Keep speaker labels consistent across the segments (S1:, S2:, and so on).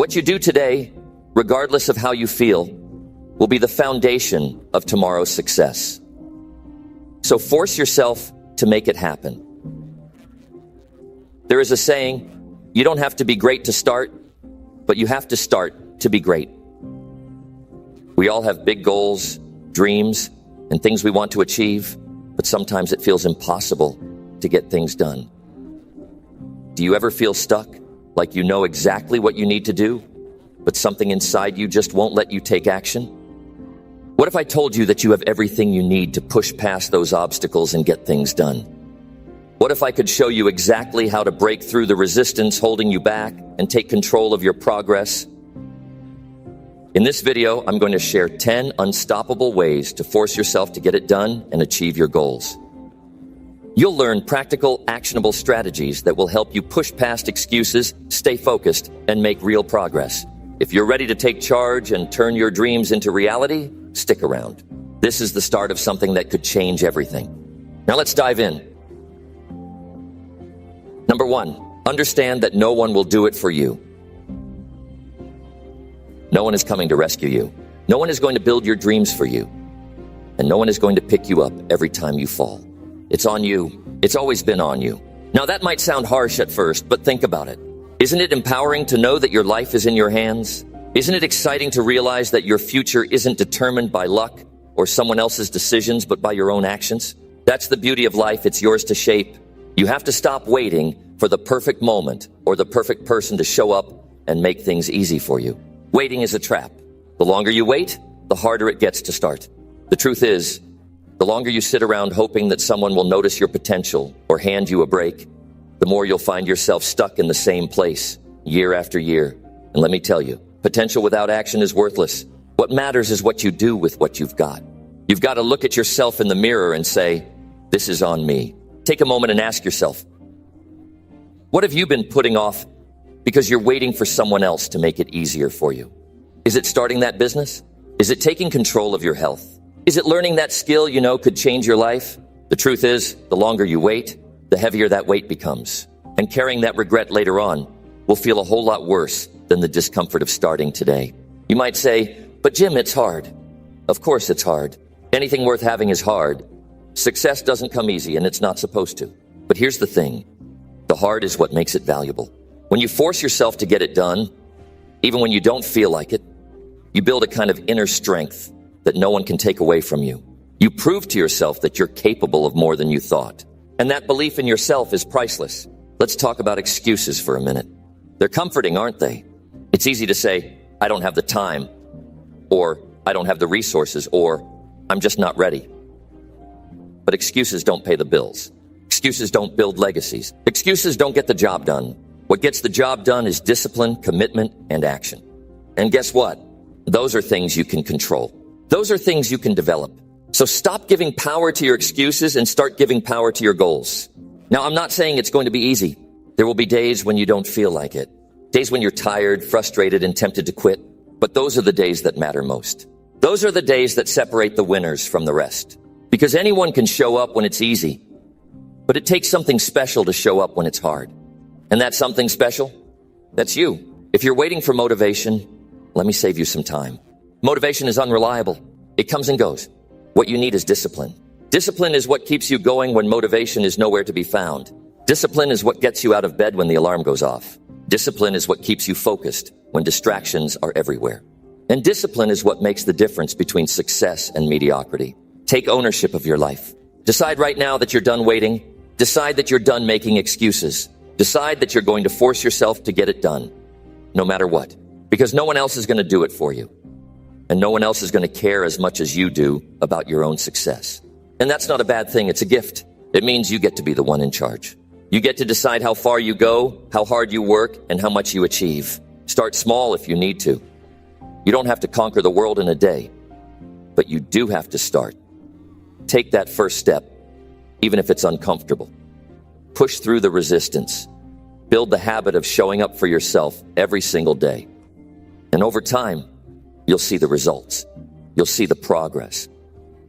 S1: What you do today, regardless of how you feel, will be the foundation of tomorrow's success. So force yourself to make it happen. There is a saying, you don't have to be great to start, but you have to start to be great. We all have big goals, dreams, and things we want to achieve, but sometimes it feels impossible to get things done. Do you ever feel stuck, like you know exactly what you need to do, but something inside you just won't let you take action? What if I told you that you have everything you need to push past those obstacles and get things done? What if I could show you exactly how to break through the resistance holding you back and take control of your progress? In this video, I'm going to share 10 unstoppable ways to force yourself to get it done and achieve your goals. You'll learn practical, actionable strategies that will help you push past excuses, stay focused, and make real progress. If you're ready to take charge and turn your dreams into reality, stick around. This is the start of something that could change everything. Now let's dive in. Number 1, understand that no one will do it for you. No one is coming to rescue you. No one is going to build your dreams for you. And no one is going to pick you up every time you fall. It's on you. It's always been on you. Now that might sound harsh at first, but think about it. Isn't it empowering to know that your life is in your hands? Isn't it exciting to realize that your future isn't determined by luck or someone else's decisions, but by your own actions? That's the beauty of life. It's yours to shape. You have to stop waiting for the perfect moment or the perfect person to show up and make things easy for you. Waiting is a trap. The longer you wait, the harder it gets to start. The truth is, the longer you sit around hoping that someone will notice your potential or hand you a break, the more you'll find yourself stuck in the same place year after year. And let me tell you, potential without action is worthless. What matters is what you do with what you've got. You've got to look at yourself in the mirror and say, this is on me. Take a moment and ask yourself, what have you been putting off because you're waiting for someone else to make it easier for you? Is it starting that business? Is it taking control of your health? Is it learning that skill you know could change your life? The truth is, the longer you wait, the heavier that weight becomes. And carrying that regret later on will feel a whole lot worse than the discomfort of starting today. You might say, but Jim, it's hard. Of course it's hard. Anything worth having is hard. Success doesn't come easy, and it's not supposed to. But here's the thing. The hard is what makes it valuable. When you force yourself to get it done, even when you don't feel like it, you build a kind of inner strength that no one can take away from you. You prove to yourself that you're capable of more than you thought. And that belief in yourself is priceless. Let's talk about excuses for a minute. They're comforting, aren't they? It's easy to say, I don't have the time, or I don't have the resources, or I'm just not ready. But excuses don't pay the bills. Excuses don't build legacies. Excuses don't get the job done. What gets the job done is discipline, commitment, and action. And guess what? Those are things you can control. Those are things you can develop. So stop giving power to your excuses and start giving power to your goals. Now, I'm not saying it's going to be easy. There will be days when you don't feel like it. Days when you're tired, frustrated, and tempted to quit. But those are the days that matter most. Those are the days that separate the winners from the rest. Because anyone can show up when it's easy. But it takes something special to show up when it's hard. And that something special? That's you. If you're waiting for motivation, let me save you some time. Motivation is unreliable. It comes and goes. What you need is discipline. Discipline is what keeps you going when motivation is nowhere to be found. Discipline is what gets you out of bed when the alarm goes off. Discipline is what keeps you focused when distractions are everywhere. And discipline is what makes the difference between success and mediocrity. Take ownership of your life. Decide right now that you're done waiting. Decide that you're done making excuses. Decide that you're going to force yourself to get it done, no matter what. Because no one else is going to do it for you. And no one else is going to care as much as you do about your own success. And that's not a bad thing. It's a gift. It means you get to be the one in charge. You get to decide how far you go, how hard you work, and how much you achieve. Start small if you need to. You don't have to conquer the world in a day, but you do have to start. Take that first step, even if it's uncomfortable. Push through the resistance. Build the habit of showing up for yourself every single day. And over time, you'll see the results. You'll see the progress.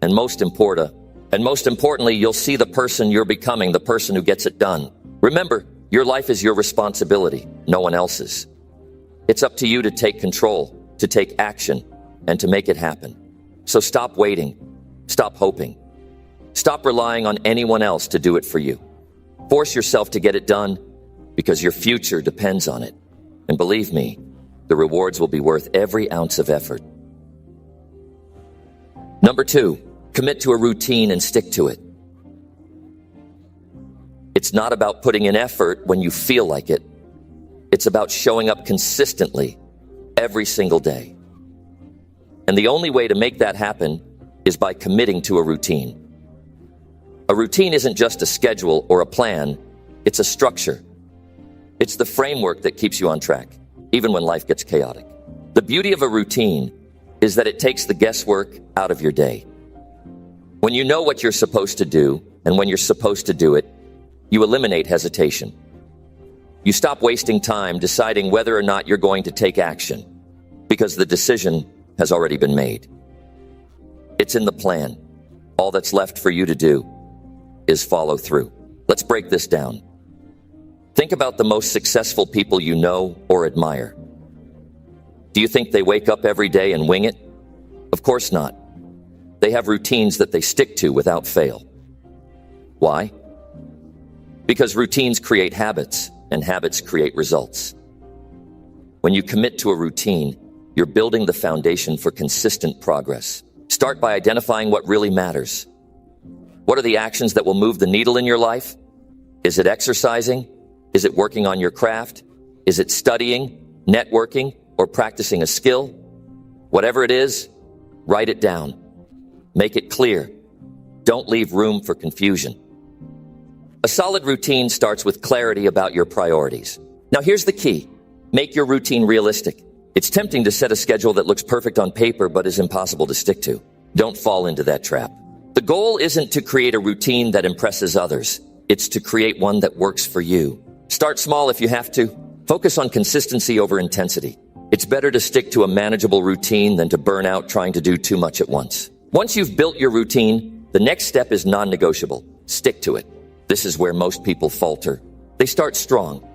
S1: And most importantly, you'll see the person you're becoming, the person who gets it done. Remember, your life is your responsibility, no one else's. It's up to you to take control, to take action, and to make it happen. So stop waiting. Stop hoping. Stop relying on anyone else to do it for you. Force yourself to get it done because your future depends on it. And believe me, the rewards will be worth every ounce of effort. Number 2, commit to a routine and stick to it. It's not about putting in effort when you feel like it. It's about showing up consistently every single day. And the only way to make that happen is by committing to a routine. A routine isn't just a schedule or a plan, it's a structure. It's the framework that keeps you on track, even when life gets chaotic. The beauty of a routine is that it takes the guesswork out of your day. When you know what you're supposed to do and when you're supposed to do it, you eliminate hesitation. You stop wasting time deciding whether or not you're going to take action because the decision has already been made. It's in the plan. All that's left for you to do is follow through. Let's break this down. Think about the most successful people you know or admire. Do you think they wake up every day and wing it? Of course not. They have routines that they stick to without fail. Why? Because routines create habits, and habits create results. When you commit to a routine, you're building the foundation for consistent progress. Start by identifying what really matters. What are the actions that will move the needle in your life? Is it exercising? Is it working on your craft? Is it studying, networking, or practicing a skill? Whatever it is, write it down. Make it clear. Don't leave room for confusion. A solid routine starts with clarity about your priorities. Now here's the key. Make your routine realistic. It's tempting to set a schedule that looks perfect on paper but is impossible to stick to. Don't fall into that trap. The goal isn't to create a routine that impresses others. It's to create one that works for you. Start small if you have to. Focus on consistency over intensity. It's better to stick to a manageable routine than to burn out trying to do too much at once. Once you've built your routine, the next step is non-negotiable. Stick to it. This is where most people falter. They start strong,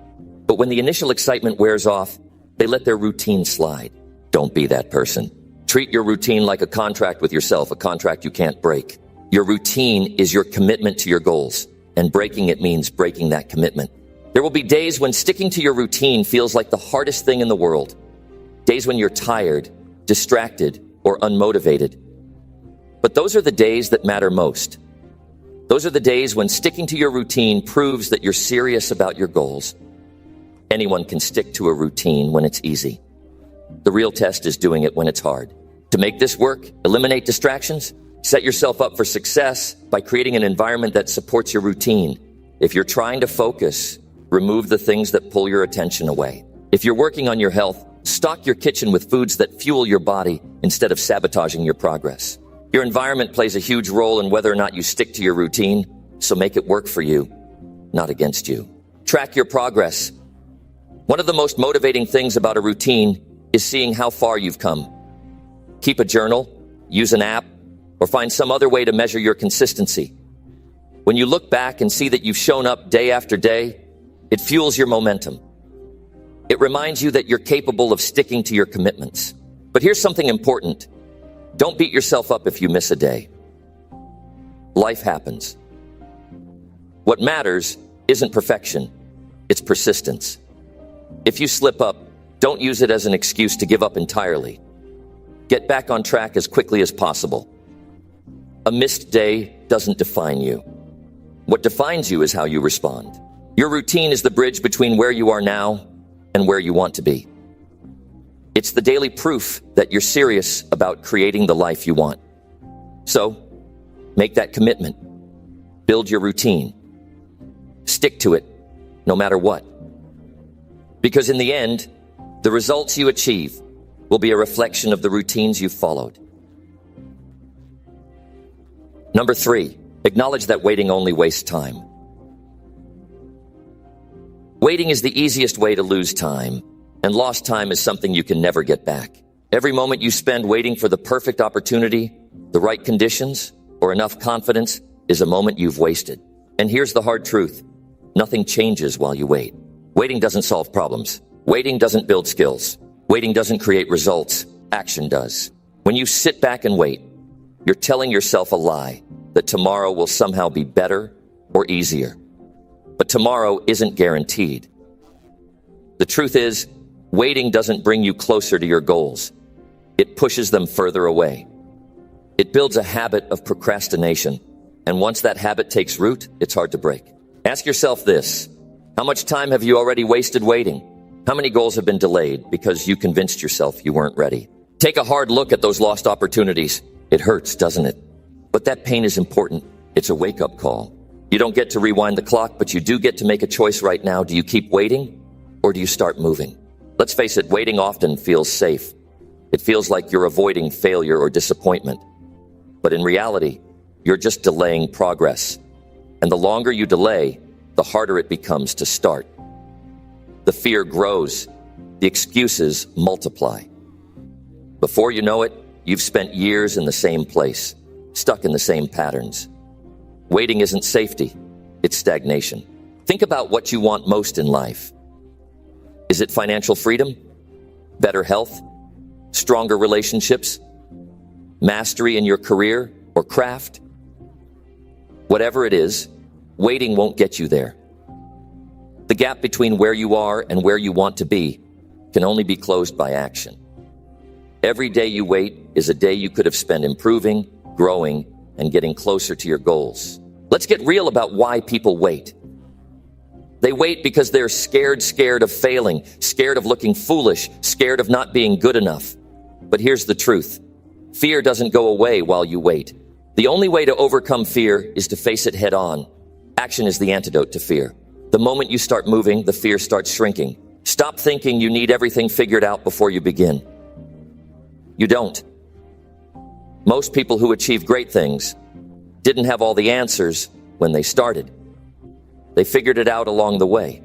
S1: but when the initial excitement wears off, they let their routine slide. Don't be that person. Treat your routine like a contract with yourself, a contract you can't break. Your routine is your commitment to your goals, and breaking it means breaking that commitment. There will be days when sticking to your routine feels like the hardest thing in the world. Days when you're tired, distracted, or unmotivated. But those are the days that matter most. Those are the days when sticking to your routine proves that you're serious about your goals. Anyone can stick to a routine when it's easy. The real test is doing it when it's hard. To make this work, eliminate distractions. Set yourself up for success by creating an environment that supports your routine. If you're trying to focus, remove the things that pull your attention away. If you're working on your health, stock your kitchen with foods that fuel your body instead of sabotaging your progress. Your environment plays a huge role in whether or not you stick to your routine, so make it work for you, not against you. Track your progress. One of the most motivating things about a routine is seeing how far you've come. Keep a journal, use an app, or find some other way to measure your consistency. When you look back and see that you've shown up day after day, it fuels your momentum. It reminds you that you're capable of sticking to your commitments. But here's something important. Don't beat yourself up if you miss a day. Life happens. What matters isn't perfection, it's persistence. If you slip up, don't use it as an excuse to give up entirely. Get back on track as quickly as possible. A missed day doesn't define you. What defines you is how you respond. Your routine is the bridge between where you are now and where you want to be. It's the daily proof that you're serious about creating the life you want. So, make that commitment. Build your routine. Stick to it, no matter what. Because in the end, the results you achieve will be a reflection of the routines you've followed. Number 3, acknowledge that waiting only wastes time. Waiting is the easiest way to lose time, and lost time is something you can never get back. Every moment you spend waiting for the perfect opportunity, the right conditions, or enough confidence is a moment you've wasted. And here's the hard truth. Nothing changes while you wait. Waiting doesn't solve problems. Waiting doesn't build skills. Waiting doesn't create results. Action does. When you sit back and wait, you're telling yourself a lie that tomorrow will somehow be better or easier. But tomorrow isn't guaranteed. The truth is, waiting doesn't bring you closer to your goals. It pushes them further away. It builds a habit of procrastination, and once that habit takes root, it's hard to break. Ask yourself this: how much time have you already wasted waiting? How many goals have been delayed because you convinced yourself you weren't ready? Take a hard look at those lost opportunities. It hurts, doesn't it? But that pain is important. It's a wake-up call. You don't get to rewind the clock, but you do get to make a choice right now. Do you keep waiting, or do you start moving? Let's face it, waiting often feels safe. It feels like you're avoiding failure or disappointment. But in reality, you're just delaying progress. And the longer you delay, the harder it becomes to start. The fear grows. The excuses multiply. Before you know it, you've spent years in the same place, stuck in the same patterns. Waiting isn't safety, it's stagnation. Think about what you want most in life. Is it financial freedom? Better health? Stronger relationships? Mastery in your career or craft? Whatever it is, waiting won't get you there. The gap between where you are and where you want to be can only be closed by action. Every day you wait is a day you could have spent improving, growing, and getting closer to your goals. Let's get real about why people wait. They wait because they're scared of failing, scared of looking foolish, scared of not being good enough. But here's the truth. Fear doesn't go away while you wait. The only way to overcome fear is to face it head on. Action is the antidote to fear. The moment you start moving, the fear starts shrinking. Stop thinking you need everything figured out before you begin. You don't. Most people who achieve great things didn't have all the answers when they started. They figured it out along the way.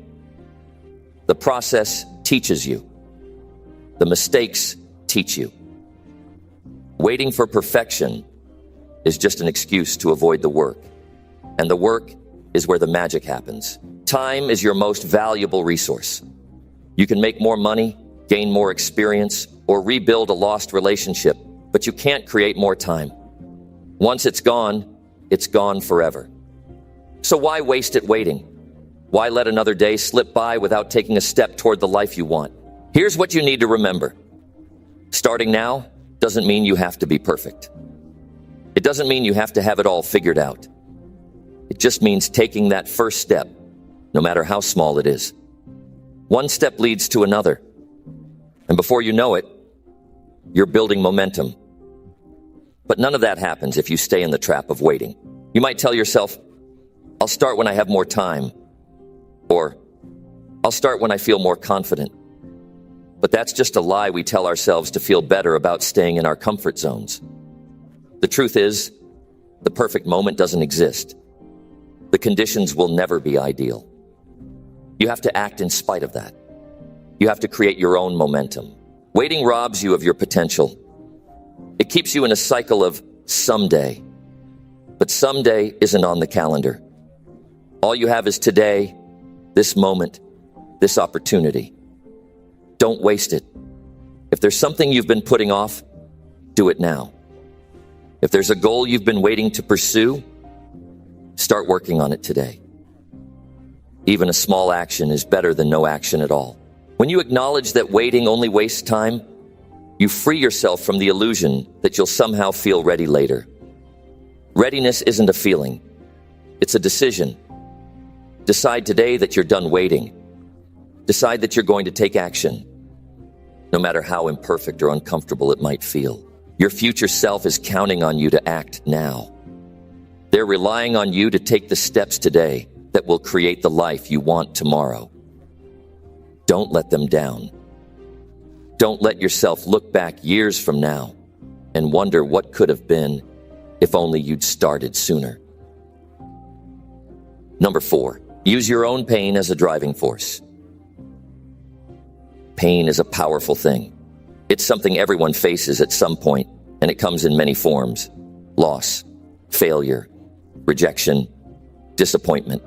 S1: The process teaches you. The mistakes teach you. Waiting for perfection is just an excuse to avoid the work. And the work is where the magic happens. Time is your most valuable resource. You can make more money, gain more experience, or rebuild a lost relationship, but you can't create more time. Once it's gone forever. So why waste it waiting? Why let another day slip by without taking a step toward the life you want? Here's what you need to remember. Starting now doesn't mean you have to be perfect. It doesn't mean you have to have it all figured out. It just means taking that first step, no matter how small it is. One step leads to another. And before you know it, you're building momentum. But none of that happens if you stay in the trap of waiting. You might tell yourself, I'll start when I have more time. Or, I'll start when I feel more confident. But that's just a lie we tell ourselves to feel better about staying in our comfort zones. The truth is, the perfect moment doesn't exist. The conditions will never be ideal. You have to act in spite of that. You have to create your own momentum. Waiting robs you of your potential. It keeps you in a cycle of someday. But someday isn't on the calendar. All you have is today, this moment, this opportunity. Don't waste it. If there's something you've been putting off, do it now. If there's a goal you've been waiting to pursue, start working on it today. Even a small action is better than no action at all. When you acknowledge that waiting only wastes time, you free yourself from the illusion that you'll somehow feel ready later. Readiness isn't a feeling. It's a decision. Decide today that you're done waiting. Decide that you're going to take action, no matter how imperfect or uncomfortable it might feel. Your future self is counting on you to act now. They're relying on you to take the steps today that will create the life you want tomorrow. Don't let them down. Don't let yourself look back years from now and wonder what could have been if only you'd started sooner. Number 4, use your own pain as a driving force. Pain is a powerful thing. It's something everyone faces at some point, and it comes in many forms: loss, failure, rejection, disappointment.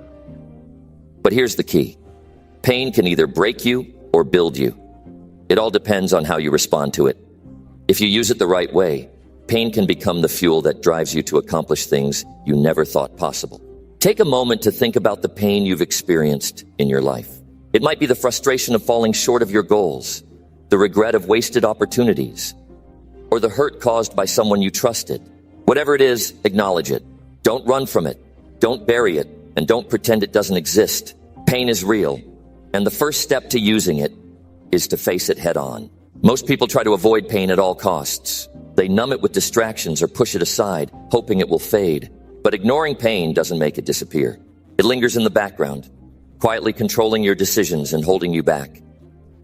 S1: But here's the key. Pain can either break you or build you. It all depends on how you respond to it. If you use it the right way, pain can become the fuel that drives you to accomplish things you never thought possible. Take a moment to think about the pain you've experienced in your life. It might be the frustration of falling short of your goals, the regret of wasted opportunities, or the hurt caused by someone you trusted. Whatever it is, acknowledge it. Don't run from it. Don't bury it, and don't pretend it doesn't exist. Pain is real, and the first step to using it is to face it head on. Most people try to avoid pain at all costs. They numb it with distractions or push it aside, hoping it will fade. But ignoring pain doesn't make it disappear. It lingers in the background, quietly controlling your decisions and holding you back.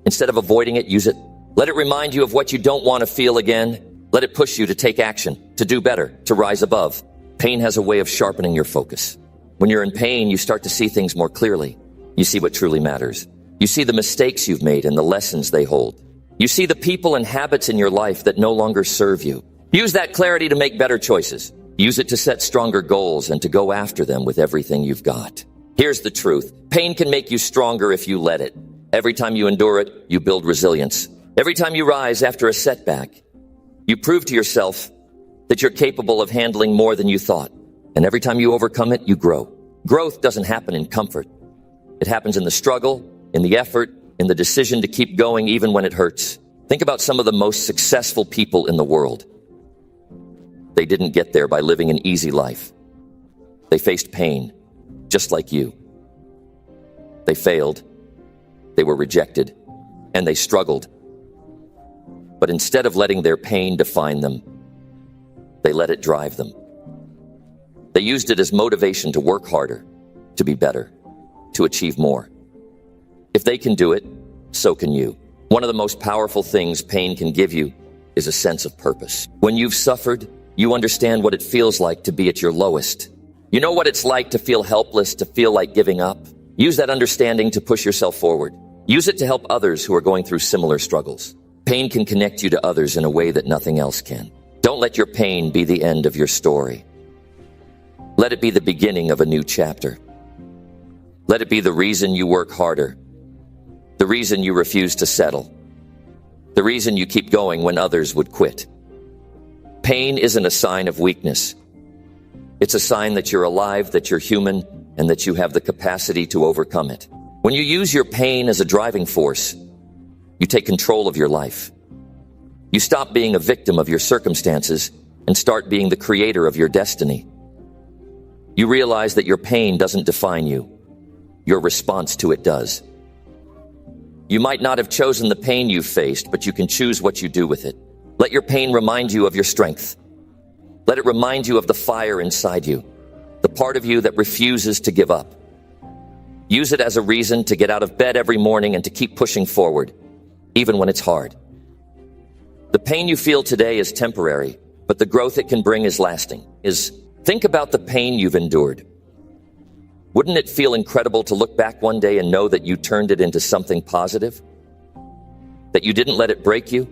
S1: Instead of avoiding it, use it. Let it remind you of what you don't want to feel again. Let it push you to take action, to do better, to rise above. Pain has a way of sharpening your focus. When you're in pain, you start to see things more clearly. You see what truly matters. You see the mistakes you've made and the lessons they hold. You see the people and habits in your life that no longer serve you. Use that clarity to make better choices. Use it to set stronger goals and to go after them with everything you've got. Here's the truth. Pain can make you stronger if you let it. Every time you endure it, you build resilience. Every time you rise after a setback, you prove to yourself that you're capable of handling more than you thought. And every time you overcome it, you grow. Growth doesn't happen in comfort. It happens in the struggle, in the effort, in the decision to keep going even when it hurts. Think about some of the most successful people in the world. They didn't get there by living an easy life. They faced pain, just like you. They failed. They were rejected. And they struggled. But instead of letting their pain define them, they let it drive them. They used it as motivation to work harder, to be better, to achieve more. If they can do it, so can you. One of the most powerful things pain can give you is a sense of purpose. When you've suffered, you understand what it feels like to be at your lowest. You know what it's like to feel helpless, to feel like giving up. Use that understanding to push yourself forward. Use it to help others who are going through similar struggles. Pain can connect you to others in a way that nothing else can. Don't let your pain be the end of your story. Let it be the beginning of a new chapter. Let it be the reason you work harder, the reason you refuse to settle, the reason you keep going when others would quit. Pain isn't a sign of weakness. It's a sign that you're alive, that you're human, and that you have the capacity to overcome it. When you use your pain as a driving force, you take control of your life. You stop being a victim of your circumstances and start being the creator of your destiny. You realize that your pain doesn't define you. Your response to it does. You might not have chosen the pain you've faced, but you can choose what you do with it. Let your pain remind you of your strength. Let it remind you of the fire inside you, the part of you that refuses to give up. Use it as a reason to get out of bed every morning and to keep pushing forward, even when it's hard. The pain you feel today is temporary, but the growth it can bring is lasting. Think about the pain you've endured. Wouldn't it feel incredible to look back one day and know that you turned it into something positive? That you didn't let it break you,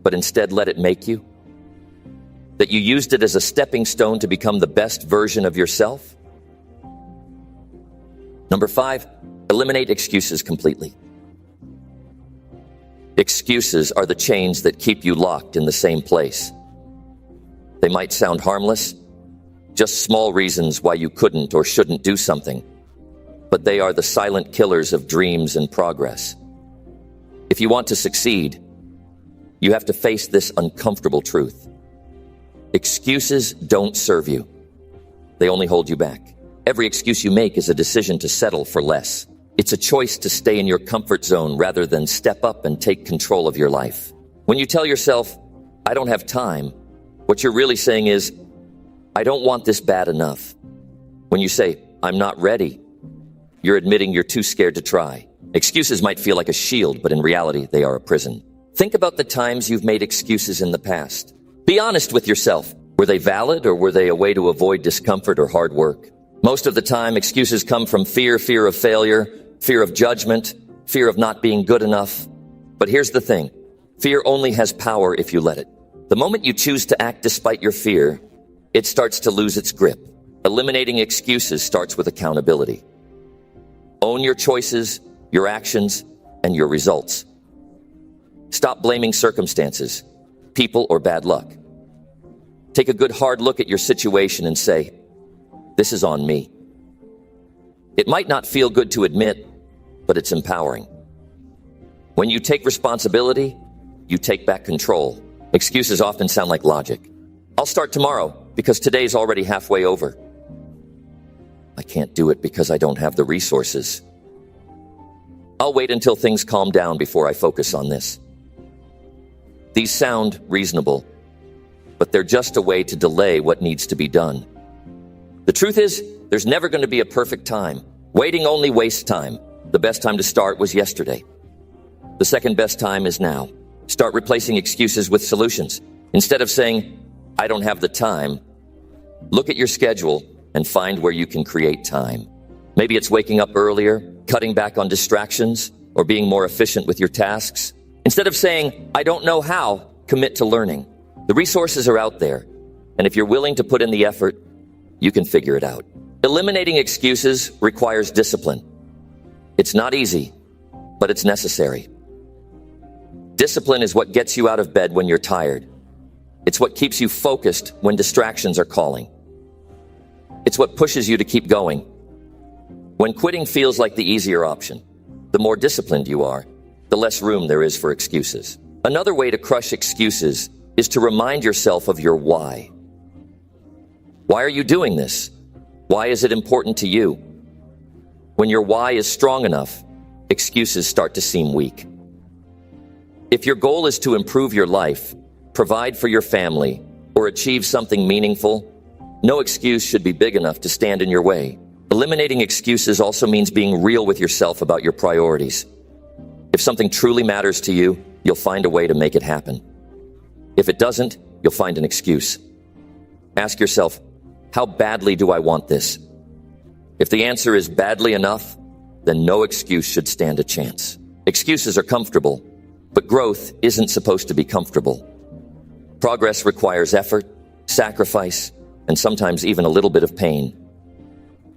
S1: but instead let it make you? That you used it as a stepping stone to become the best version of yourself? Number 5, eliminate excuses completely. Excuses are the chains that keep you locked in the same place. They might sound harmless, just small reasons why you couldn't or shouldn't do something, but they are the silent killers of dreams and progress. If you want to succeed, you have to face this uncomfortable truth. Excuses don't serve you. They only hold you back. Every excuse you make is a decision to settle for less. It's a choice to stay in your comfort zone rather than step up and take control of your life. When you tell yourself, I don't have time, what you're really saying is, I don't want this bad enough. When you say, I'm not ready, you're admitting you're too scared to try. Excuses might feel like a shield, but in reality, they are a prison. Think about the times you've made excuses in the past. Be honest with yourself. Were they valid, or were they a way to avoid discomfort or hard work? Most of the time, excuses come from fear of failure, fear of judgment, fear of not being good enough. But here's the thing. Fear only has power if you let it. The moment you choose to act despite your fear, it starts to lose its grip. Eliminating excuses starts with accountability. Own your choices, your actions, and your results. Stop blaming circumstances, people, or bad luck. Take a good hard look at your situation and say, this is on me. It might not feel good to admit, but it's empowering. When you take responsibility, you take back control. Excuses often sound like logic. I'll start tomorrow because today's already halfway over. I can't do it because I don't have the resources. I'll wait until things calm down before I focus on this. These sound reasonable, but they're just a way to delay what needs to be done. The truth is, there's never going to be a perfect time. Waiting only wastes time. The best time to start was yesterday. The second best time is now. Start replacing excuses with solutions. Instead of saying, I don't have the time, look at your schedule and find where you can create time. Maybe it's waking up earlier, cutting back on distractions, or being more efficient with your tasks. Instead of saying, I don't know how, commit to learning. The resources are out there, and if you're willing to put in the effort, you can figure it out. Eliminating excuses requires discipline. It's not easy, but it's necessary. Discipline is what gets you out of bed when you're tired. It's what keeps you focused when distractions are calling. It's what pushes you to keep going. When quitting feels like the easier option, the more disciplined you are, the less room there is for excuses. Another way to crush excuses is to remind yourself of your why. Why are you doing this? Why is it important to you? When your why is strong enough, excuses start to seem weak. If your goal is to improve your life, provide for your family, or achieve something meaningful, no excuse should be big enough to stand in your way. Eliminating excuses also means being real with yourself about your priorities. If something truly matters to you, you'll find a way to make it happen. If it doesn't, you'll find an excuse. Ask yourself, how badly do I want this? If the answer is badly enough, then no excuse should stand a chance. Excuses are comfortable, but growth isn't supposed to be comfortable. Progress requires effort, sacrifice, and sometimes even a little bit of pain.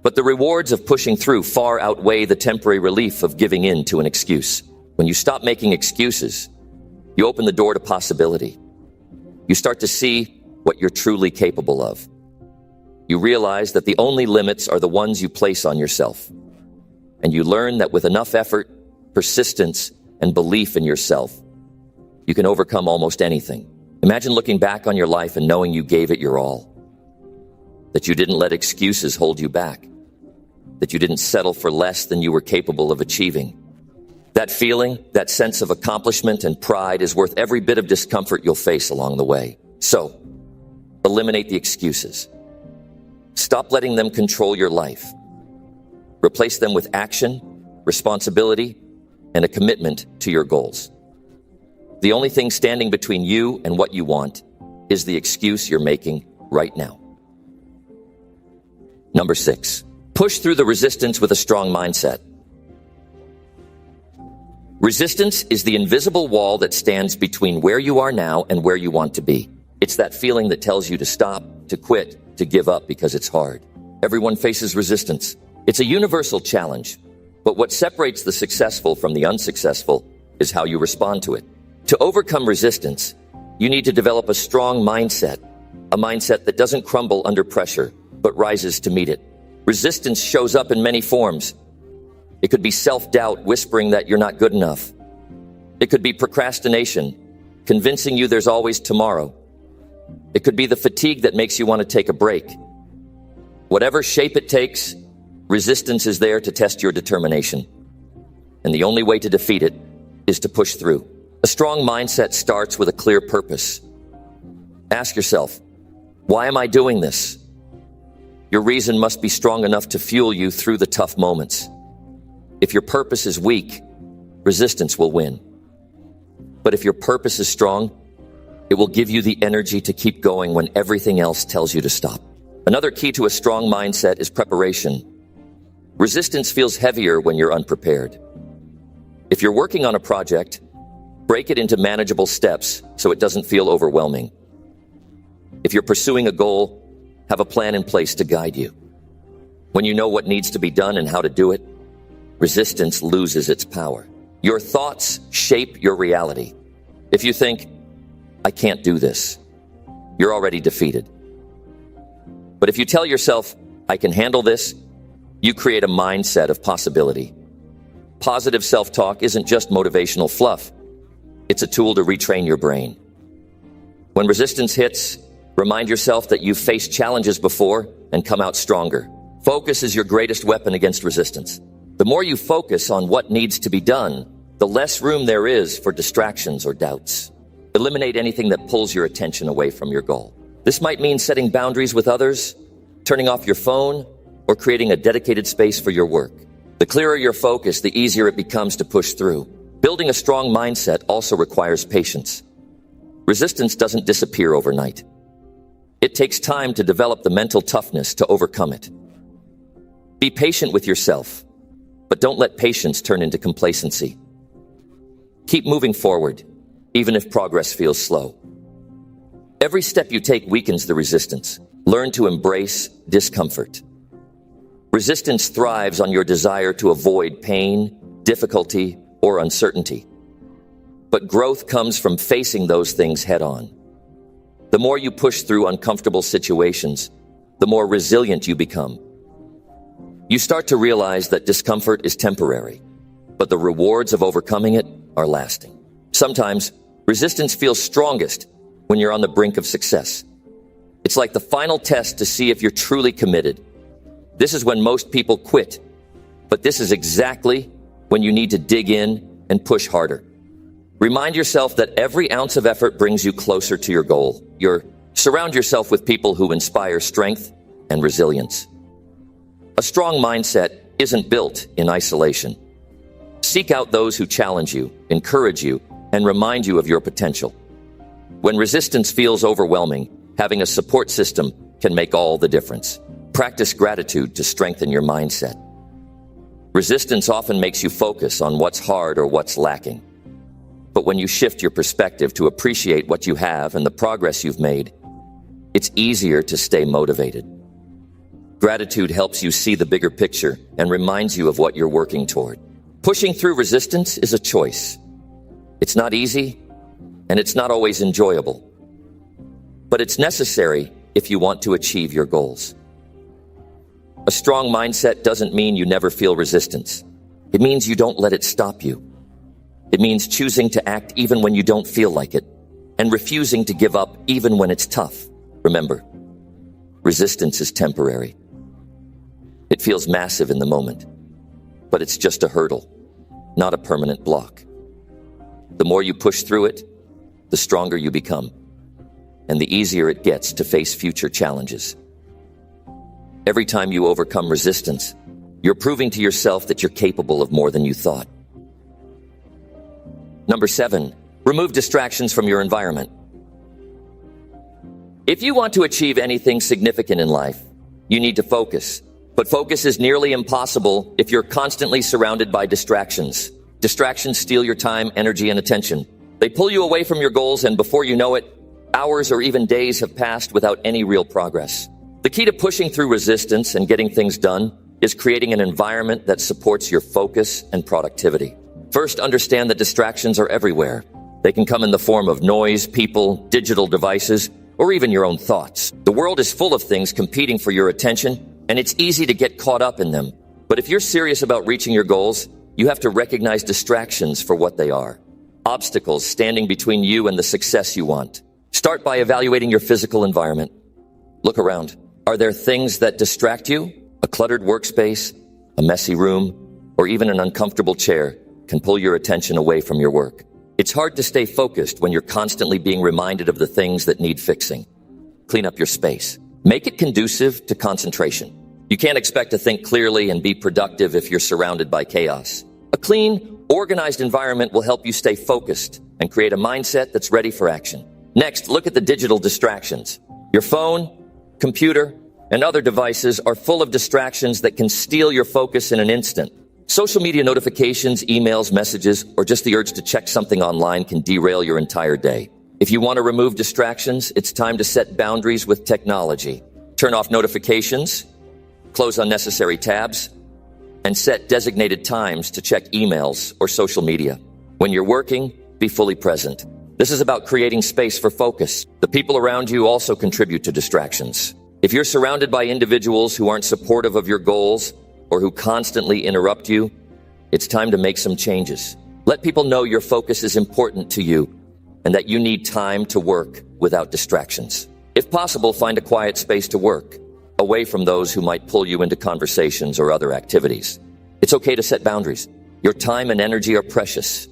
S1: But the rewards of pushing through far outweigh the temporary relief of giving in to an excuse. When you stop making excuses, you open the door to possibility. You start to see what you're truly capable of. You realize that the only limits are the ones you place on yourself. And you learn that with enough effort, persistence, and belief in yourself, you can overcome almost anything. Imagine looking back on your life and knowing you gave it your all. That you didn't let excuses hold you back. That you didn't settle for less than you were capable of achieving. That feeling, that sense of accomplishment and pride is worth every bit of discomfort you'll face along the way. So, eliminate the excuses. Stop letting them control your life. Replace them with action, responsibility, and a commitment to your goals. The only thing standing between you and what you want is the excuse you're making right now. Number 6, push through the resistance with a strong mindset. Resistance is the invisible wall that stands between where you are now and where you want to be. It's that feeling that tells you to stop, to quit, to give up because it's hard. Everyone faces resistance. It's a universal challenge. But what separates the successful from the unsuccessful is how you respond to it. To overcome resistance, you need to develop a strong mindset, a mindset that doesn't crumble under pressure, but rises to meet it. Resistance shows up in many forms. It could be self-doubt whispering that you're not good enough. It could be procrastination, convincing you there's always tomorrow. It could be the fatigue that makes you want to take a break. Whatever shape it takes, resistance is there to test your determination. And the only way to defeat it is to push through. A strong mindset starts with a clear purpose. Ask yourself, why am I doing this? Your reason must be strong enough to fuel you through the tough moments. If your purpose is weak, resistance will win. But if your purpose is strong, it will give you the energy to keep going when everything else tells you to stop. Another key to a strong mindset is preparation. Resistance feels heavier when you're unprepared. If you're working on a project, break it into manageable steps so it doesn't feel overwhelming. If you're pursuing a goal, have a plan in place to guide you. When you know what needs to be done and how to do it, resistance loses its power. Your thoughts shape your reality. If you think, I can't do this, you're already defeated. But if you tell yourself, I can handle this, you create a mindset of possibility. Positive self-talk isn't just motivational fluff. It's a tool to retrain your brain. When resistance hits, remind yourself that you've faced challenges before and come out stronger. Focus is your greatest weapon against resistance. The more you focus on what needs to be done, the less room there is for distractions or doubts. Eliminate anything that pulls your attention away from your goal. This might mean setting boundaries with others, turning off your phone, or creating a dedicated space for your work. The clearer your focus, the easier it becomes to push through. Building a strong mindset also requires patience. Resistance doesn't disappear overnight. It takes time to develop the mental toughness to overcome it. Be patient with yourself, but don't let patience turn into complacency. Keep moving forward, even if progress feels slow. Every step you take weakens the resistance. Learn to embrace discomfort. Resistance thrives on your desire to avoid pain, difficulty, or uncertainty. But growth comes from facing those things head-on. The more you push through uncomfortable situations, the more resilient you become. You start to realize that discomfort is temporary, but the rewards of overcoming it are lasting. Sometimes, resistance feels strongest when you're on the brink of success. It's like the final test to see if you're truly committed. This is when most people quit, but this is exactly when you need to dig in and push harder. Remind yourself that every ounce of effort brings you closer to your goal. Surround yourself with people who inspire strength and resilience. A strong mindset isn't built in isolation. Seek out those who challenge you, encourage you, and remind you of your potential. When resistance feels overwhelming, having a support system can make all the difference. Practice gratitude to strengthen your mindset. Resistance often makes you focus on what's hard or what's lacking. But when you shift your perspective to appreciate what you have and the progress you've made, it's easier to stay motivated. Gratitude helps you see the bigger picture and reminds you of what you're working toward. Pushing through resistance is a choice. It's not easy, and it's not always enjoyable. But it's necessary if you want to achieve your goals. A strong mindset doesn't mean you never feel resistance. It means you don't let it stop you. It means choosing to act even when you don't feel like it, and refusing to give up even when it's tough. Remember, resistance is temporary. It feels massive in the moment, but it's just a hurdle, not a permanent block. The more you push through it, the stronger you become, and the easier it gets to face future challenges. Every time you overcome resistance, you're proving to yourself that you're capable of more than you thought. Number 7, remove distractions from your environment. If you want to achieve anything significant in life, you need to focus. But focus is nearly impossible if you're constantly surrounded by distractions. Distractions steal your time, energy, and attention. They pull you away from your goals, and before you know it, hours or even days have passed without any real progress. The key to pushing through resistance and getting things done is creating an environment that supports your focus and productivity. First, understand that distractions are everywhere. They can come in the form of noise, people, digital devices, or even your own thoughts. The world is full of things competing for your attention, and it's easy to get caught up in them. But if you're serious about reaching your goals, you have to recognize distractions for what they are. Obstacles standing between you and the success you want. Start by evaluating your physical environment. Look around. Are there things that distract you? A cluttered workspace, a messy room, or even an uncomfortable chair can pull your attention away from your work. It's hard to stay focused when you're constantly being reminded of the things that need fixing. Clean up your space. Make it conducive to concentration. You can't expect to think clearly and be productive if you're surrounded by chaos. A clean, organized environment will help you stay focused and create a mindset that's ready for action. Next, look at the digital distractions. Your phone, computer, and other devices are full of distractions that can steal your focus in an instant. Social media notifications, emails, messages, or just the urge to check something online can derail your entire day. If you want to remove distractions, it's time to set boundaries with technology. Turn off notifications, close unnecessary tabs, and set designated times to check emails or social media. When you're working, be fully present. This is about creating space for focus. The people around you also contribute to distractions. If you're surrounded by individuals who aren't supportive of your goals or who constantly interrupt you, it's time to make some changes. Let people know your focus is important to you and that you need time to work without distractions. If possible, find a quiet space to work, away from those who might pull you into conversations or other activities. It's okay to set boundaries. Your time and energy are precious,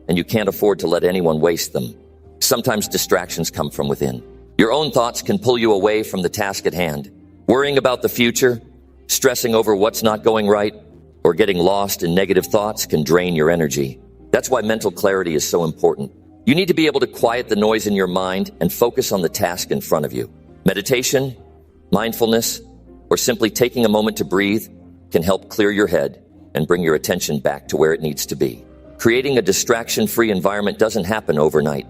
S1: and you can't afford to let anyone waste them. Sometimes distractions come from within. Your own thoughts can pull you away from the task at hand. Worrying about the future, stressing over what's not going right, or getting lost in negative thoughts can drain your energy. That's why mental clarity is so important. You need to be able to quiet the noise in your mind and focus on the task in front of you. Meditation, mindfulness, or simply taking a moment to breathe can help clear your head and bring your attention back to where it needs to be. Creating a distraction-free environment doesn't happen overnight.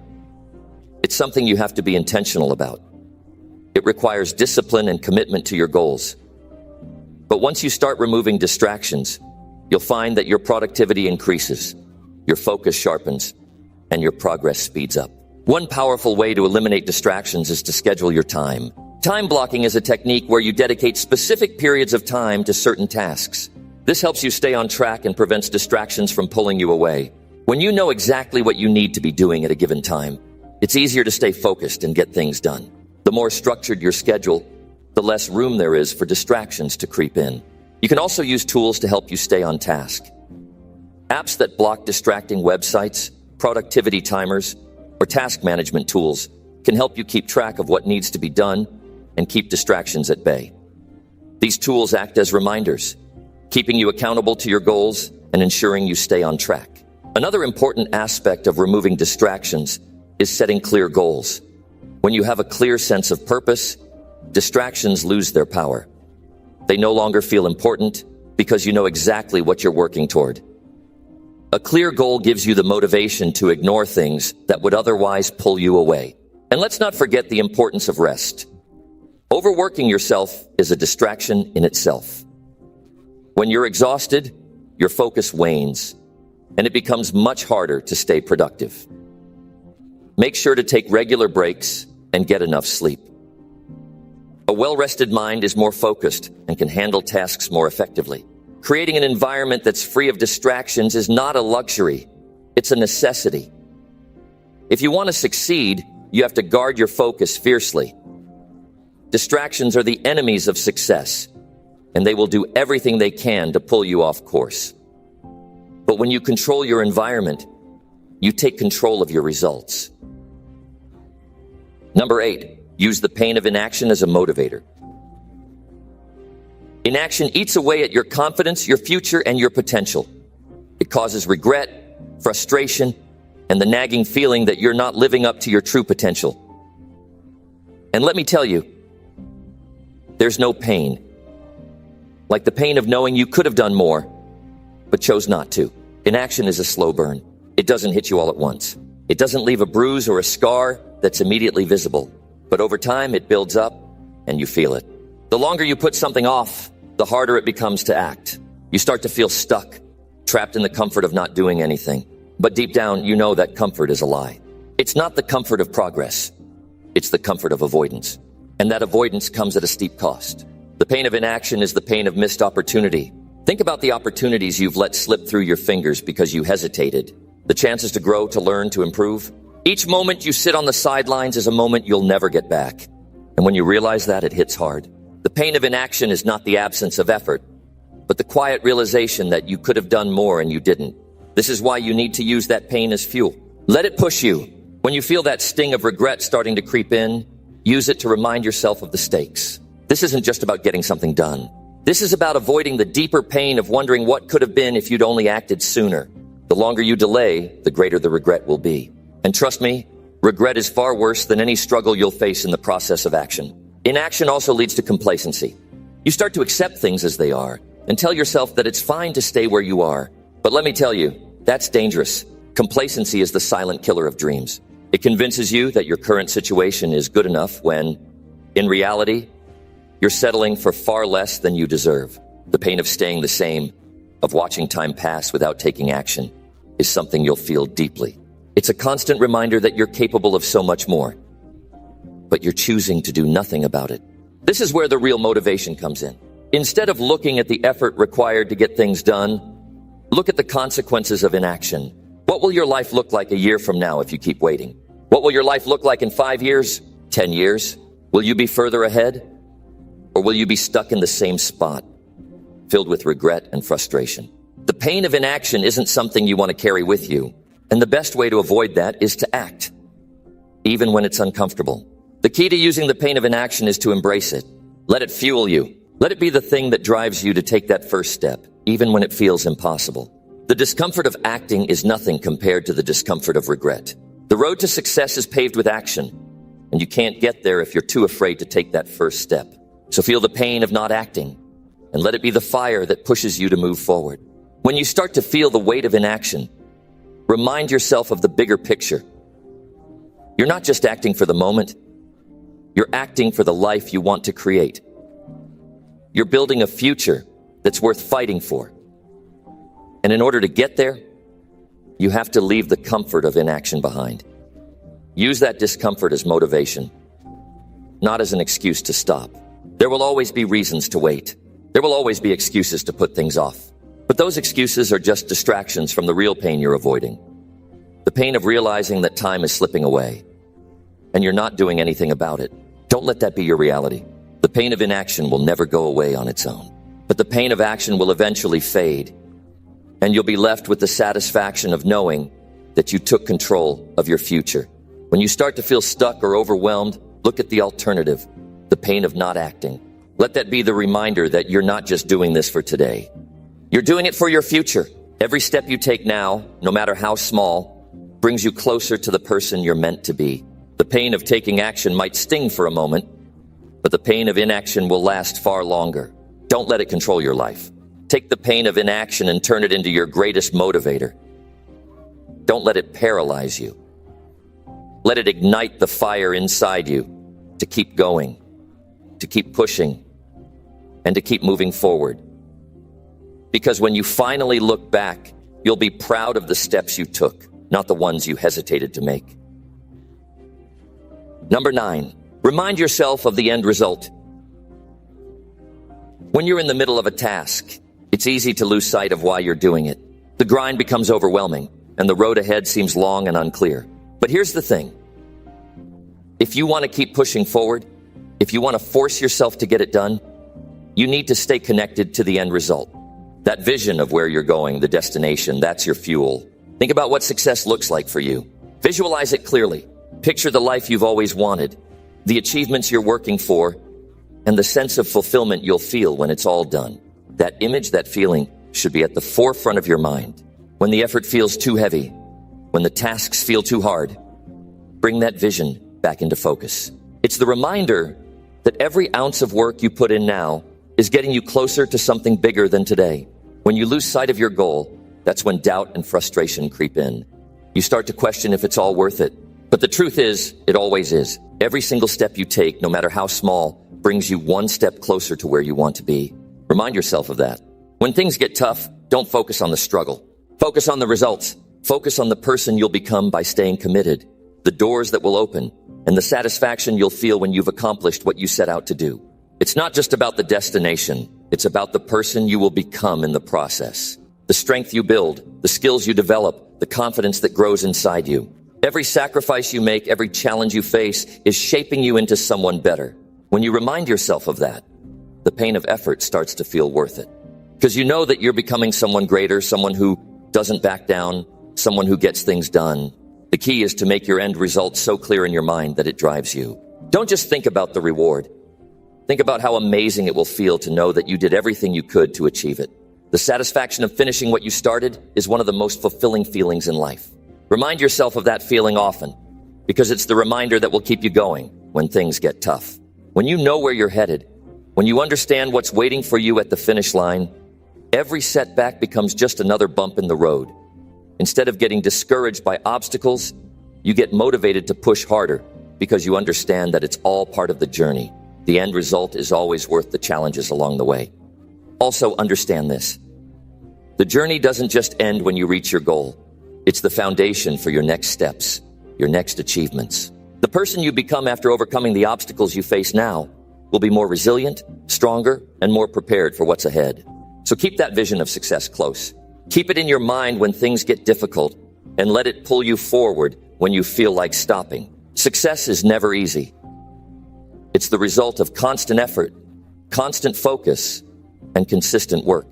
S1: It's something you have to be intentional about. It requires discipline and commitment to your goals. But once you start removing distractions, you'll find that your productivity increases, your focus sharpens, and your progress speeds up. One powerful way to eliminate distractions is to schedule your time. Time blocking is a technique where you dedicate specific periods of time to certain tasks. This helps you stay on track and prevents distractions from pulling you away. When you know exactly what you need to be doing at a given time, it's easier to stay focused and get things done. The more structured your schedule, the less room there is for distractions to creep in. You can also use tools to help you stay on task. Apps that block distracting websites, productivity timers, or task management tools can help you keep track of what needs to be done and keep distractions at bay. These tools act as reminders, keeping you accountable to your goals and ensuring you stay on track. Another important aspect of removing distractions is setting clear goals. When you have a clear sense of purpose, distractions lose their power. They no longer feel important because you know exactly what you're working toward. A clear goal gives you the motivation to ignore things that would otherwise pull you away. And let's not forget the importance of rest. Overworking yourself is a distraction in itself. When you're exhausted, your focus wanes, and it becomes much harder to stay productive. Make sure to take regular breaks and get enough sleep. A well-rested mind is more focused and can handle tasks more effectively. Creating an environment that's free of distractions is not a luxury, it's a necessity. If you want to succeed, you have to guard your focus fiercely. Distractions are the enemies of success, and they will do everything they can to pull you off course. But when you control your environment, you take control of your results. Number 8, use the pain of inaction as a motivator. Inaction eats away at your confidence, your future, and your potential. It causes regret, frustration, and the nagging feeling that you're not living up to your true potential. And let me tell you, there's no pain like the pain of knowing you could have done more, but chose not to. Inaction is a slow burn. It doesn't hit you all at once. It doesn't leave a bruise or a scar that's immediately visible. But over time, it builds up, and you feel it. The longer you put something off, the harder it becomes to act. You start to feel stuck, trapped in the comfort of not doing anything. But deep down, you know that comfort is a lie. It's not the comfort of progress. It's the comfort of avoidance. And that avoidance comes at a steep cost. The pain of inaction is the pain of missed opportunity. Think about the opportunities you've let slip through your fingers because you hesitated. The chances to grow, to learn, to improve. Each moment you sit on the sidelines is a moment you'll never get back. And when you realize that, it hits hard. The pain of inaction is not the absence of effort, but the quiet realization that you could have done more and you didn't. This is why you need to use that pain as fuel. Let it push you. When you feel that sting of regret starting to creep in, use it to remind yourself of the stakes. This isn't just about getting something done. This is about avoiding the deeper pain of wondering what could have been if you'd only acted sooner. The longer you delay, the greater the regret will be. And trust me, regret is far worse than any struggle you'll face in the process of action. Inaction also leads to complacency. You start to accept things as they are and tell yourself that it's fine to stay where you are. But let me tell you, that's dangerous. Complacency is the silent killer of dreams. It convinces you that your current situation is good enough when, in reality, you're settling for far less than you deserve. The pain of staying the same, of watching time pass without taking action, is something you'll feel deeply. It's a constant reminder that you're capable of so much more, but you're choosing to do nothing about it. This is where the real motivation comes in. Instead of looking at the effort required to get things done, look at the consequences of inaction. What will your life look like a year from now if you keep waiting? What will your life look like in 5 years, 10 years? Will you be further ahead? Or will you be stuck in the same spot, filled with regret and frustration? The pain of inaction isn't something you want to carry with you, and the best way to avoid that is to act, even when it's uncomfortable. The key to using the pain of inaction is to embrace it. Let it fuel you. Let it be the thing that drives you to take that first step, even when it feels impossible. The discomfort of acting is nothing compared to the discomfort of regret. The road to success is paved with action, and you can't get there if you're too afraid to take that first step. So feel the pain of not acting, and let it be the fire that pushes you to move forward. When you start to feel the weight of inaction, remind yourself of the bigger picture. You're not just acting for the moment, you're acting for the life you want to create. You're building a future that's worth fighting for. And in order to get there, you have to leave the comfort of inaction behind. Use that discomfort as motivation, not as an excuse to stop. There will always be reasons to wait. There will always be excuses to put things off. But those excuses are just distractions from the real pain you're avoiding. The pain of realizing that time is slipping away, and you're not doing anything about it. Don't let that be your reality. The pain of inaction will never go away on its own. But the pain of action will eventually fade, and you'll be left with the satisfaction of knowing that you took control of your future. When you start to feel stuck or overwhelmed, look at the alternative, the pain of not acting. Let that be the reminder that you're not just doing this for today. You're doing it for your future. Every step you take now, no matter how small, brings you closer to the person you're meant to be. The pain of taking action might sting for a moment, but the pain of inaction will last far longer. Don't let it control your life. Take the pain of inaction and turn it into your greatest motivator. Don't let it paralyze you. Let it ignite the fire inside you to keep going, to keep pushing, and to keep moving forward. Because when you finally look back, you'll be proud of the steps you took, not the ones you hesitated to make. Number 9, remind yourself of the end result. When you're in the middle of a task, it's easy to lose sight of why you're doing it. The grind becomes overwhelming, and the road ahead seems long and unclear. But here's the thing. If you want to keep pushing forward, if you want to force yourself to get it done, you need to stay connected to the end result. That vision of where you're going, the destination, that's your fuel. Think about what success looks like for you. Visualize it clearly. Picture the life you've always wanted, the achievements you're working for, and the sense of fulfillment you'll feel when it's all done. That image, that feeling, should be at the forefront of your mind. When the effort feels too heavy, when the tasks feel too hard, bring that vision back into focus. It's the reminder that every ounce of work you put in now is getting you closer to something bigger than today. When you lose sight of your goal, that's when doubt and frustration creep in. You start to question if it's all worth it. But the truth is, it always is. Every single step you take, no matter how small, brings you one step closer to where you want to be. Remind yourself of that. When things get tough, don't focus on the struggle. Focus on the results. Focus on the person you'll become by staying committed, the doors that will open, and the satisfaction you'll feel when you've accomplished what you set out to do. It's not just about the destination. It's about the person you will become in the process. The strength you build, the skills you develop, the confidence that grows inside you. Every sacrifice you make, every challenge you face is shaping you into someone better. When you remind yourself of that, the pain of effort starts to feel worth it. Because you know that you're becoming someone greater, someone who doesn't back down, someone who gets things done. The key is to make your end result so clear in your mind that it drives you. Don't just think about the reward. Think about how amazing it will feel to know that you did everything you could to achieve it. The satisfaction of finishing what you started is one of the most fulfilling feelings in life. Remind yourself of that feeling often, because it's the reminder that will keep you going when things get tough. When you know where you're headed, when you understand what's waiting for you at the finish line, every setback becomes just another bump in the road. Instead of getting discouraged by obstacles, you get motivated to push harder because you understand that it's all part of the journey. The end result is always worth the challenges along the way. Also, understand this. The journey doesn't just end when you reach your goal. It's the foundation for your next steps, your next achievements. The person you become after overcoming the obstacles you face now will be more resilient, stronger, and more prepared for what's ahead. So keep that vision of success close. Keep it in your mind when things get difficult, and let it pull you forward when you feel like stopping. Success is never easy. It's the result of constant effort, constant focus, and consistent work.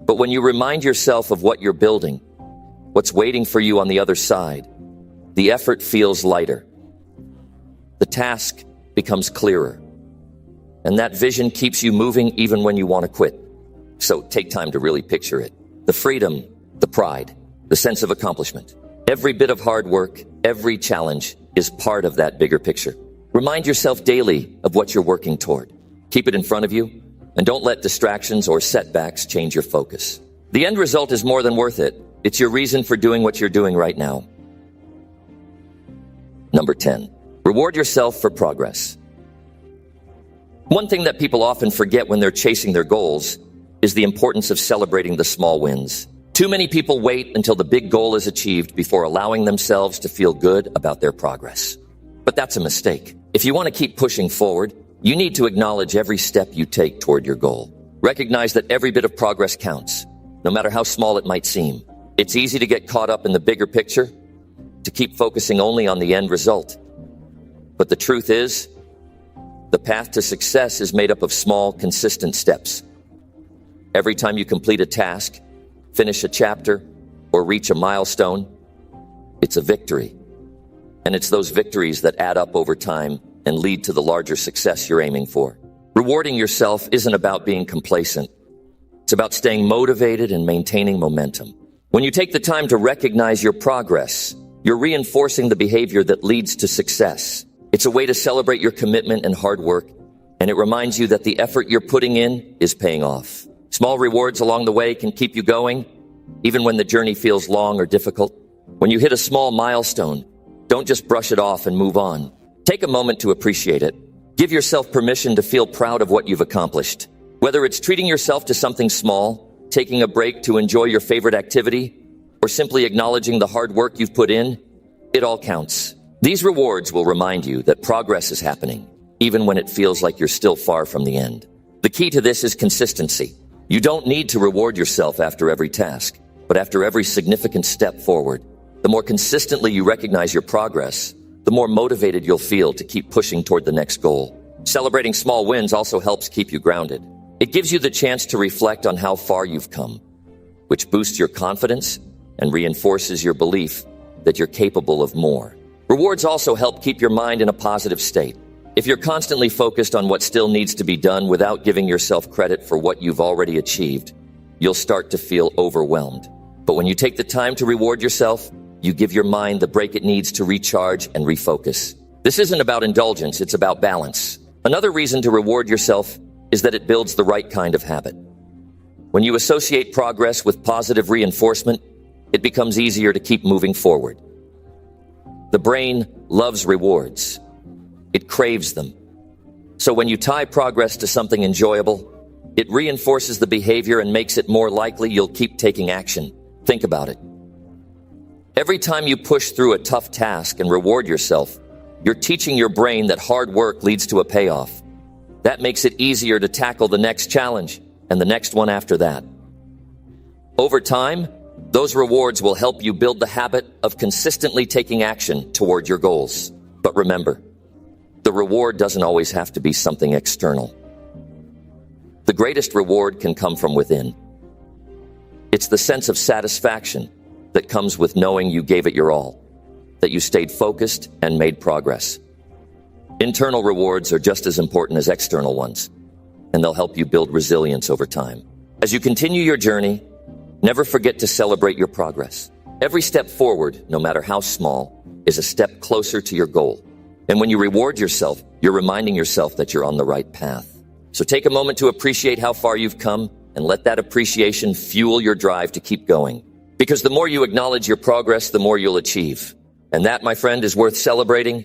S1: But when you remind yourself of what you're building, what's waiting for you on the other side, the effort feels lighter. The task becomes clearer. And that vision keeps you moving even when you want to quit. So take time to really picture it. The freedom, the pride, the sense of accomplishment. Every bit of hard work, every challenge is part of that bigger picture. Remind yourself daily of what you're working toward. Keep it in front of you, and don't let distractions or setbacks change your focus. The end result is more than worth it. It's your reason for doing what you're doing right now. Number 10, reward yourself for progress. One thing that people often forget when they're chasing their goals is the importance of celebrating the small wins. Too many people wait until the big goal is achieved before allowing themselves to feel good about their progress. But that's a mistake. If you want to keep pushing forward, you need to acknowledge every step you take toward your goal. Recognize that every bit of progress counts, no matter how small it might seem. It's easy to get caught up in the bigger picture, to keep focusing only on the end result. But the truth is, the path to success is made up of small, consistent steps. Every time you complete a task, finish a chapter, or reach a milestone, it's a victory. And it's those victories that add up over time and lead to the larger success you're aiming for. Rewarding yourself isn't about being complacent. It's about staying motivated and maintaining momentum. When you take the time to recognize your progress, you're reinforcing the behavior that leads to success. It's a way to celebrate your commitment and hard work, and it reminds you that the effort you're putting in is paying off. Small rewards along the way can keep you going, even when the journey feels long or difficult. When you hit a small milestone, don't just brush it off and move on. Take a moment to appreciate it. Give yourself permission to feel proud of what you've accomplished. Whether it's treating yourself to something small, taking a break to enjoy your favorite activity, or simply acknowledging the hard work you've put in, it all counts. These rewards will remind you that progress is happening, even when it feels like you're still far from the end. The key to this is consistency. You don't need to reward yourself after every task, but after every significant step forward. The more consistently you recognize your progress, the more motivated you'll feel to keep pushing toward the next goal. Celebrating small wins also helps keep you grounded. It gives you the chance to reflect on how far you've come, which boosts your confidence and reinforces your belief that you're capable of more. Rewards also help keep your mind in a positive state. If you're constantly focused on what still needs to be done without giving yourself credit for what you've already achieved, you'll start to feel overwhelmed. But when you take the time to reward yourself, you give your mind the break it needs to recharge and refocus. This isn't about indulgence, it's about balance. Another reason to reward yourself is that it builds the right kind of habit. When you associate progress with positive reinforcement, it becomes easier to keep moving forward. The brain loves rewards. It craves them. So when you tie progress to something enjoyable, it reinforces the behavior and makes it more likely you'll keep taking action. Think about it. Every time you push through a tough task and reward yourself, you're teaching your brain that hard work leads to a payoff. That makes it easier to tackle the next challenge and the next one after that. Over time, those rewards will help you build the habit of consistently taking action toward your goals. But remember, the reward doesn't always have to be something external. The greatest reward can come from within. It's the sense of satisfaction that comes with knowing you gave it your all, that you stayed focused and made progress. Internal rewards are just as important as external ones, and they'll help you build resilience over time. As you continue your journey, never forget to celebrate your progress. Every step forward, no matter how small, is a step closer to your goal. And when you reward yourself, you're reminding yourself that you're on the right path. So take a moment to appreciate how far you've come and let that appreciation fuel your drive to keep going. Because the more you acknowledge your progress, the more you'll achieve. And that, my friend, is worth celebrating